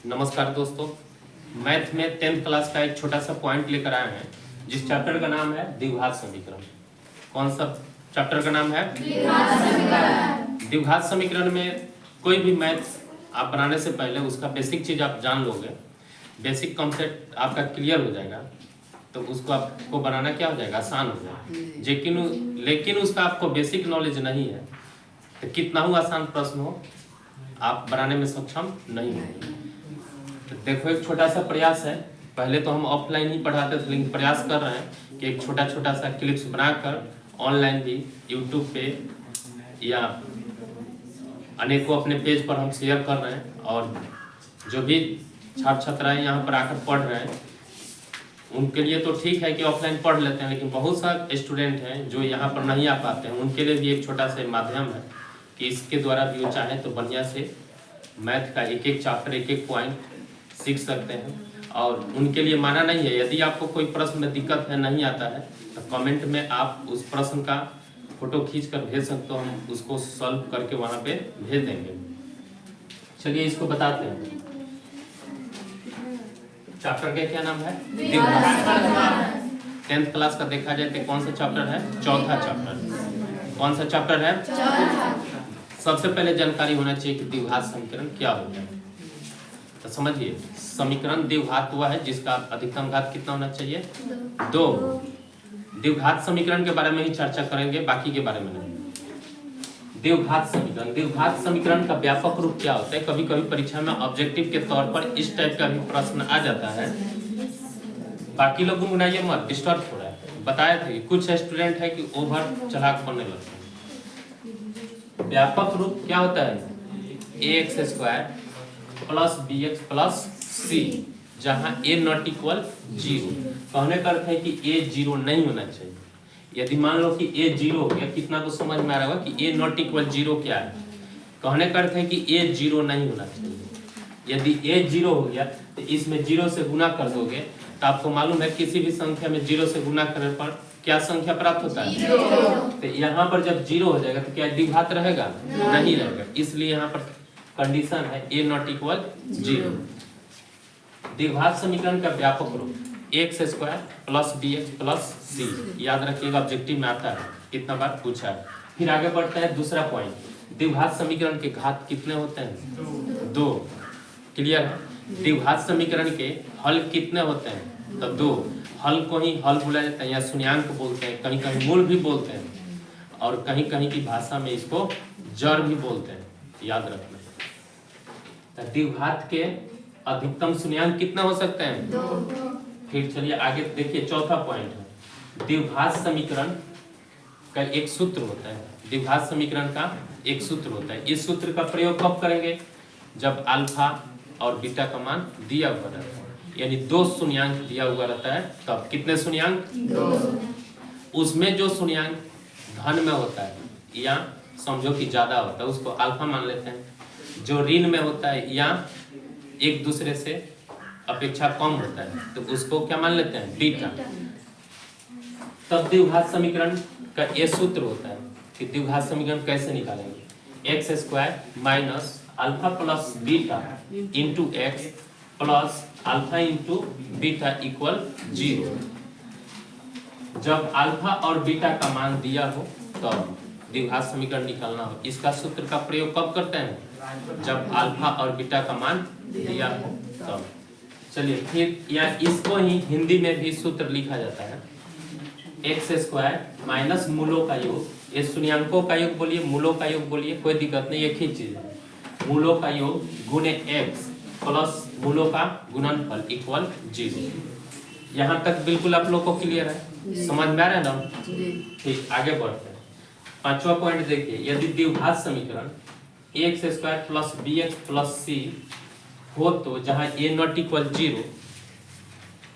नमस्कार दोस्तों, मैथ में 10th क्लास का एक छोटा सा पॉइंट लेकर आए हैं जिस चैप्टर का नाम है द्विघात समीकरण। कौन सा चैप्टर का नाम है? द्विघात समीकरण। द्विघात समीकरण में कोई भी मैथ आप बनाने से पहले उसका बेसिक चीज आप जान लोगे, बेसिक कॉन्सेप्ट आपका क्लियर हो जाएगा, तो उसको आपको बनाना क्या हो जाएगा, आसान हो जाएगा। लेकिन उसका आपको बेसिक नॉलेज नहीं है तो कितना ही आसान प्रश्न हो आप बनाने में सक्षम नहीं होंगे। तो देखो, एक छोटा सा प्रयास है। पहले तो हम ऑफलाइन ही पढ़ाते थे, लेकिन प्रयास कर रहे हैं कि एक छोटा छोटा सा क्लिप्स बनाकर ऑनलाइन भी यूट्यूब पे या अनेकों अपने पेज पर हम शेयर कर रहे हैं। और जो भी छात्र छात्राएं यहाँ पर आकर पढ़ रहे हैं उनके लिए तो ठीक है कि ऑफलाइन पढ़ लेते हैं, लेकिन बहुत सारे स्टूडेंट हैं जो यहाँ पर नहीं आ पाते हैं, उनके लिए भी एक छोटा सा माध्यम है कि इसके द्वारा भी वो चाहें तो बढ़िया से मैथ का एक एक चैप्टर एक एक पॉइंट सीख सकते हैं। और उनके लिए माना नहीं है, यदि आपको कोई प्रश्न में दिक्कत है, नहीं आता है, तो कमेंट में आप उस प्रश्न का फोटो खींच कर भेज सकते हो, हम उसको सॉल्व करके वहाँ पे भेज देंगे। चलिए इसको बताते हैं। चैप्टर का क्या नाम है? 10th क्लास का देखा जाए तो कौन सा चैप्टर है? चौथा चैप्टर। कौन सा चैप्टर है? सबसे पहले जानकारी होना चाहिए कि द्विघात समीकरण क्या होता है। तो समझिए, समीकरण द्विघात हुआ है जिसका अधिकतम घात कितना होना चाहिए? 2। द्विघात समीकरण के बारे में ही चर्चा करेंगे, बाकी के बारे में नहीं। द्विघात समीकरण का व्यापक रूप क्या होता है? कभी कभी परीक्षा में ऑब्जेक्टिव के तौर पर इस टाइप का भी प्रश्न आ जाता है। बाकी लोग गुनगुनाइए मत, डिस्टर्ब हो रहा है। बताया था कि कुछ स्टूडेंट है कि ओवर चलाक पढ़ने लगते हैं। व्यापक रूप क्या होता है? ax² plus bx plus c, जहां a नॉट इक्वल 0। कहने का अर्थ है कि a 0 नहीं होना चाहिए। यदि मान लो कि a 0 हो गया, कितना तो समझ में आ रहा होगा कि a नॉट इक्वल 0 क्या है। कहने का अर्थ है कि a 0 नहीं होना चाहिए। यदि a 0 हो गया तो इसमें 0 से गुना कर दोगे तो आपको मालूम है किसी भी संख्या में 0 से गुना करने पर क्या संख्या प्राप्त होता है? 0। तो यहाँ पर जब 0 हो जाएगा तो क्या द्विघात रहेगा? नहीं रहेगा। इसलिए यहाँ पर कंडीशन है a नॉट इक्वल 0। द्विघात समीकरण का व्यापक रूप ax² plus bx plus c। याद रखिएगा, ऑब्जेक्टिव में आता है, कितना बार पूछा है। फिर आगे बढ़ता है दूसरा पॉइंट। द्विघात समीकरण के घात कितने होते हैं? 2। क्लियर है? द्विघात समीकरण के हल कितने होते हैं? तो 2। हल को ही हल बोला जाता है या शून्यांक बोलते हैं, कहीं कहीं मूल भी बोलते हैं, और कहीं कहीं की भाषा में इसको जड़ भी बोलते हैं। याद रखना। द्विघात के अधिकतम शून्यांक कितना हो सकते हैं? 2। फिर चलिए आगे देखिए, चौथा पॉइंट है द्विघात समीकरण का एक सूत्र होता है। द्विघात समीकरण का एक सूत्र होता है। इस सूत्र का प्रयोग कब करेंगे? जब अल्फा और बीटा का मान दिया हुआ रहता है, यानी 2 शून्यांक दिया हुआ रहता है। तब कितने शून्यांक? 2। उसमें जो शून्यांक धन में होता है या समझो कि ज्यादा होता है उसको अल्फा मान लेते हैं। जो ऋण में होता है या एक दूसरे से अपेक्षा कम होता है तो उसको क्या मान लेते हैं? बीटा। तब द्विघात समीकरण का ये सूत्र होता है कि द्विघात समीकरण कैसे निकालेंगे? x² minus alpha plus beta into x plus alpha into beta equal 0। जब अल्फा और बीटा का मान दिया हो तब द्विघात समीकरण निकालना हो। इसका सूत्र का प्रयोग कब करते हैं? जब अल्फा और बीटा का मान दिया हो तब। चलिए फिर या इसको ही हिंदी में भी सूत्र लिखा जाता है x² माइनस मूलों का योग। ये शून्यांकों का योग बोलिए, मूलों का योग बोलिए, कोई दिक्कत नहीं, एक ही चीज है। मूलों का योग गुणे x प्लस मूलों का गुणनफल इक्वल 0। यहाँ तक बिल्कुल आप लोग को क्लियर है, समझ में आ रहा है ना? ठीक, आगे बढ़ते हैं। पांचवा पॉइंट देखिए, यदि द्विघात समीकरण ax² plus bx plus c हो तो जहां a नॉट इक्वल 0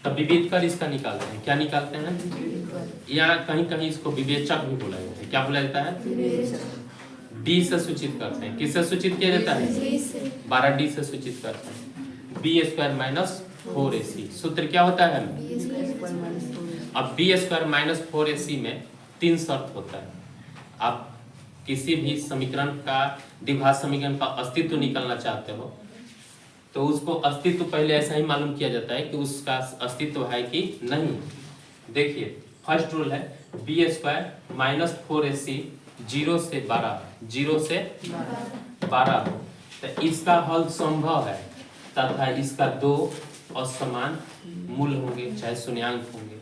तब विभेद कर इसका निकालते हैं। क्या निकालते हैं? या कहीं कहीं इसको विवेचक भी बोला जाता है। क्या बोला जाता है? d से सूचित करते हैं। किससे सूचित किया जाता है? 12d से सूचित करते हैं। b² minus 4ac। सूत्र क्या होता है? अब b² माइनस 4ac में 3 शर्त होता है। आप किसी भी समीकरण का द्विघात समीकरण का अस्तित्व निकालना चाहते हो तो उसको अस्तित्व पहले ऐसा ही मालूम किया जाता है कि उसका अस्तित्व है कि नहीं। देखिए फर्स्ट रूल है बी स्क्वायर माइनस 4ac 0 से 12 हो तो इसका हल संभव है तथा इसका दो असमान मूल होंगे चाहे शून्यांक होंगे।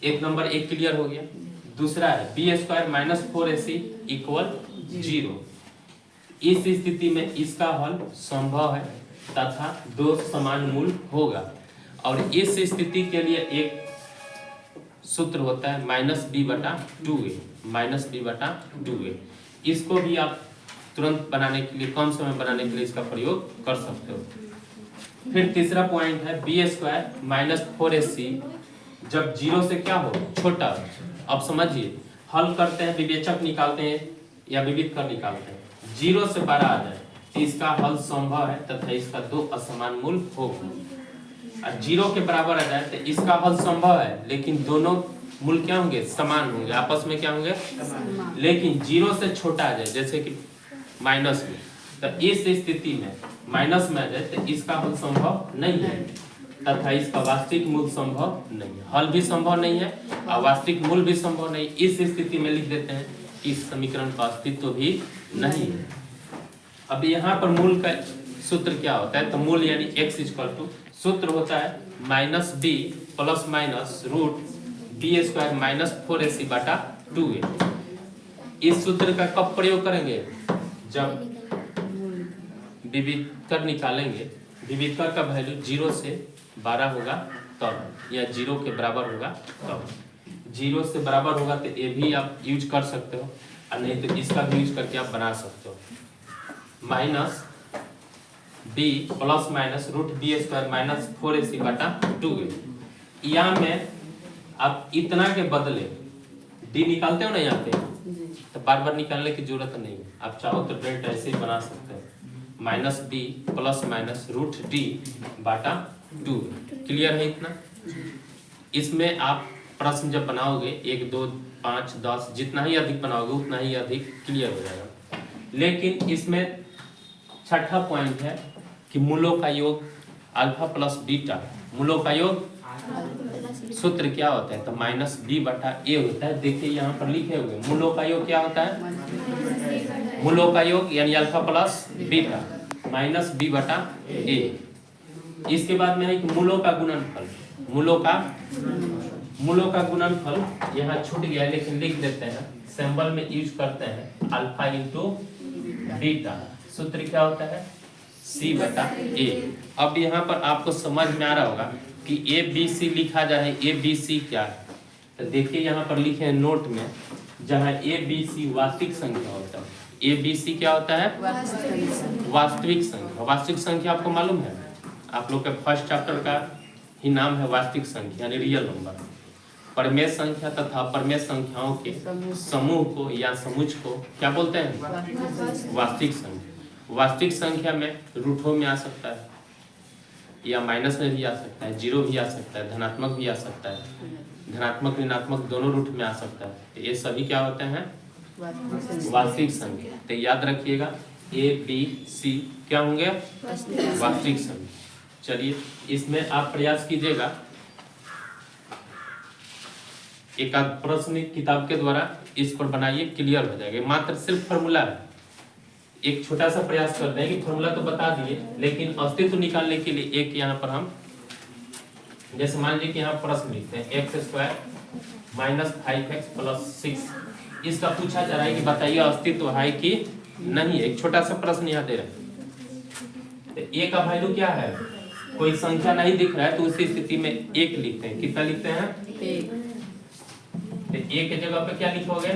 एक नंबर एक क्लियर हो गया। दूसरा है B square minus 4ac equal 0। इस स्थिति में इसका हल संभव है तथा दो समान मूल होगा और इस स्थिति के लिए एक सूत्र होता है -b/2a। इसको भी आप तुरंत बनाने के लिए कम समय बनाने के लिए इसका प्रयोग कर सकते हो। फिर तीसरा पॉइंट है बी स्क्वायर माइनस 4ac जब 0 से क्या हो छोटा। अब समझिए हल करते हैं विवेचक निकालते हैं या विविध कर निकालते हैं 0 से 12 आ जाए तो इसका हल संभव है तथा इसका दो असमान मूल होगा। और 0 के बराबर आ जाए तो इसका हल संभव है लेकिन दोनों मूल क्या होंगे समान होंगे आपस में क्या होंगे लेकिन 0 से छोटा आ जाए जैसे कि माइनस में तो इस स्थिति में माइनस में आ जाए तो इसका हल संभव नहीं है तथा इसका वास्तविक मूल संभव नहीं है। हल भी संभव नहीं है और वास्तविक मूल भी संभव नहीं। इस स्थिति में लिख देते हैं कि इस समीकरण का अस्तित्व भी नहीं है। अब यहाँ पर मूल का सूत्र क्या होता है तो मूल यानी x इक्वल टू सूत्र होता है -b plus minus root b square minus 4ac/2a। इस सूत्र का कब प्रयोग करेंगे जब विविधकर निकालेंगे। विविधकर का वैल्यू 0 से 12 होगा तब या 0 के बराबर होगा तब। 0 से बराबर होगा तो ये भी आप यूज कर सकते हो और नहीं तो इसका भी यूज करके आप बना सकते हो। -b plus minus root b square minus 4ac/2a। यहाँ में आप इतना के बदले d निकालते हो ना यहाँ पे तो बार बार निकालने की जरूरत नहीं है। आप चाहो तो डायरेक्ट ऐसे ही बना सकते हो -b plus minus root d/2। Clear है इतना। इसमें आप प्रश्न जब बनाओगे 1 2 5 10 जितना ही अधिक बनाओगे उतना ही अधिक क्लियर हो जाएगा। लेकिन इसमें छठा पॉइंट है कि मूलों का योग अल्फा प्लस बीटा। मूलों का योग सूत्र क्या होता है तो -b/a होता है। देखिए यहाँ पर लिखे हुए मूलों का योग क्या होता है मूलों का योग यानी अल्फा प्लस बीटा -b/a। इसके बाद में है कि मूलों का गुणनफल। मूलों का गुणनफल यहाँ छूट गया लेकिन लिख देते हैं सिंबल में यूज करते हैं अल्फा इंटू बीटा। सूत्र क्या होता है c/a। अब यहाँ पर आपको समझ में आ रहा होगा कि ABC लिखा जाए ABC क्या है तो देखिए यहाँ पर लिखे हैं नोट में जहाँ ABC वास्तविक संख्या होता है। ABC क्या होता है वास्तविक संख्या। वास्तविक संख्या आपको मालूम है आप लोग के फर्स्ट चैप्टर का ही नाम है वास्तविक संख्या यानी रियल नंबर। परमेय संख्या तथा अपरमेय संख्याओं के समूह को या समुच्चय को क्या बोलते हैं वास्तविक संख्या। वास्तविक संख्या में रूटों में आ सकता है या माइनस में भी आ सकता है, 0 भी आ सकता है, धनात्मक भी आ सकता है, धनात्मक ऋणात्मक दोनों रूट में आ सकता है। तो ये सभी क्या होते हैं वास्तविक संख्या। तो याद रखिएगा ABC क्या होंगे वास्तविक संख्या। चलिए इसमें आप प्रयास कीजिएगा एक आध प्रश्न किताब के द्वारा इस पर बनाइए क्लियर हो जाएगा। मात्र सिर्फ फॉर्मूला है। एक छोटा सा प्रयास करते हैं कि फॉर्मूला तो बता दिए लेकिन अस्तित्व निकालने के लिए एक यहाँ पर हम जैसे मान लीजिए कि यहाँ प्रश्न लिखते हैं x² माइनस 5x प्लस 6। इसका पूछा जा रहा है कि बताइए अस्तित्व है कि नहीं। एक छोटा सा प्रश्न यहाँ दे रहे हैं। तो a का वैल्यू क्या है कोई संख्या नहीं दिख रहा है तो उसी स्थिति में 1 लिखते हैं। कितना लिखते हैं तो a के जगह पे क्या लिखोगे a,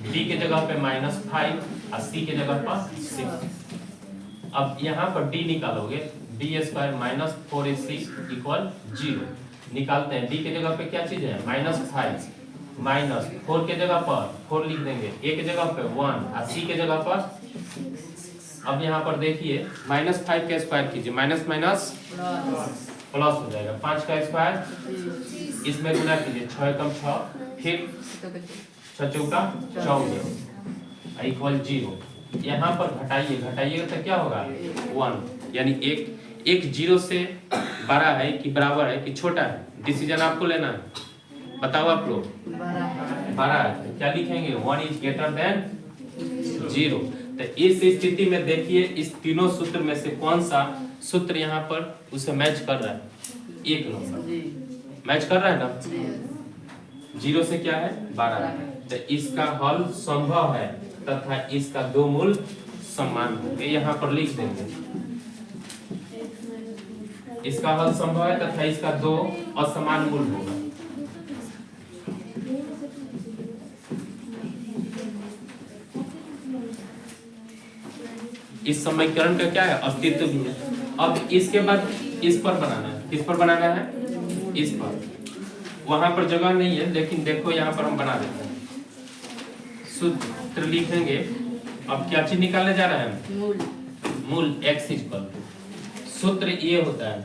b के जगह पे -5 और c के जगह पर 6। अब यहाँ पर d निकालोगे b² माइनस 4ac इक्वल 0 निकालते हैं। d के जगह पे क्या चीज है -5 माइनस 4 के जगह पर 4 लिख देंगे, a के जगह पे 1 और c के जगह पर। अब यहाँ पर देखिए -5 का स्क्वायर कीजिए माइनस माइनस प्लस हो जाएगा 5 का स्क्वायर इसमें गुना कीजिए 6 कम 6 फिर 6 चौका 14 इक्वल 0। यहाँ पर घटाइएगा तो क्या होगा 1, यानी एक 0 से बड़ा है कि बराबर है कि छोटा है, डिसीजन आपको लेना है। बताओ आप लोग, बड़ा है तो क्या लिखेंगे 1 इज ग्रेटर देन 0। तो इस स्थिति में देखिए इस तीनों सूत्र में से कौन सा सूत्र यहाँ पर उसे मैच कर रहा है, 1 नंबर मैच कर रहा है ना। 0 से क्या है 12, तो इसका हल संभव है तथा इसका दो मूल समान होंगे, यहाँ पर लिख देंगे इसका हल संभव है तथा इसका दो असमान मूल होगा। इस समीकरण का क्या है अस्तित्व भी है। अब इसके बाद इस पर बनाना है, किस पर बनाना है, इस पर। वहां पर जगह नहीं है लेकिन देखो यहाँ पर हम बना देते हैं, सूत्र लिखेंगे। अब क्या चीज निकालने जा रहे हैं, मूल x इक्वल सूत्र ये होता है,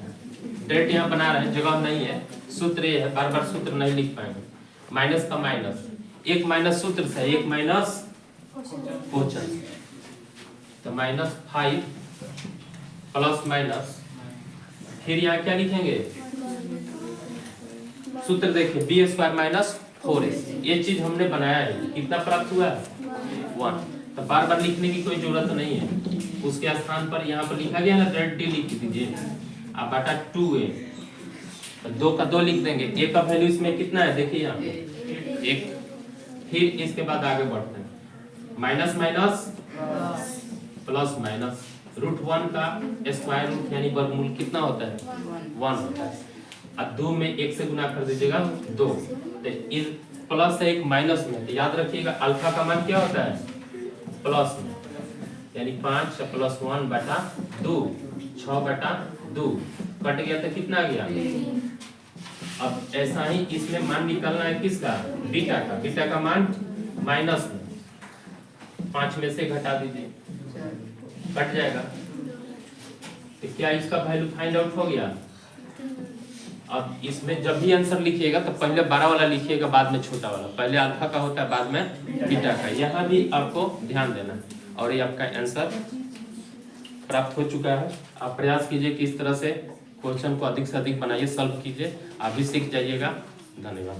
डायरेक्ट यहाँ बना रहे हैं, जगह नहीं है, सूत्र ये है, बार बार सूत्र नहीं लिख पाएंगे। माइनस का माइनस, एक माइनस सूत्र से एक माइनस क्वोशंट, तो -5 प्लस माइनस, फिर यहाँ क्या लिखेंगे, सूत्र देखिए b² माइनस 4ac, ये चीज हमने बनाया है, कितना प्राप्त हुआ है 1, तो बार बार लिखने की कोई जरूरत नहीं है, उसके स्थान पर यहाँ पर लिखा गया ना डायरेक्टली लिख दीजिए आप बटा 2a, तो 2 का 2 लिख देंगे, a का वैल्यू इसमें कितना है देखिए यहाँ पे 1। फिर इसके बाद आगे बढ़ते हैं, माइनस माइनस प्लस माइनस, √1 का स्क्वायर रूट यानी वर्गमूल कितना होता है 1 होता है, अब 2 में 1 से गुना कर दीजिएगा 2, तो इस प्लस है एक माइनस में, तो याद रखिएगा अल्फा का मान क्या होता है प्लस में, यानी 5 प्लस 1 बटा 2, 6 बटा 2 कट गया तो कितना आ गया। अब ऐसा ही इसमें मान निकालना है किसका, बीटा का मान माइनस में, 5 में से घटा दीजिए कट जाएगा, तो क्या इसका वैल्यू फाइंड आउट हो गया। अब इसमें जब भी आंसर लिखिएगा तो पहले 12 वाला लिखिएगा, बाद में छोटा वाला, पहले अल्फा का होता है बाद में बीटा का, यहाँ भी आपको ध्यान देना। और ये आपका आंसर प्राप्त हो चुका है। आप प्रयास कीजिए कि इस तरह से क्वेश्चन को अधिक से अधिक बनाइए, सॉल्व कीजिए, आप भी सीख जाइएगा। धन्यवाद।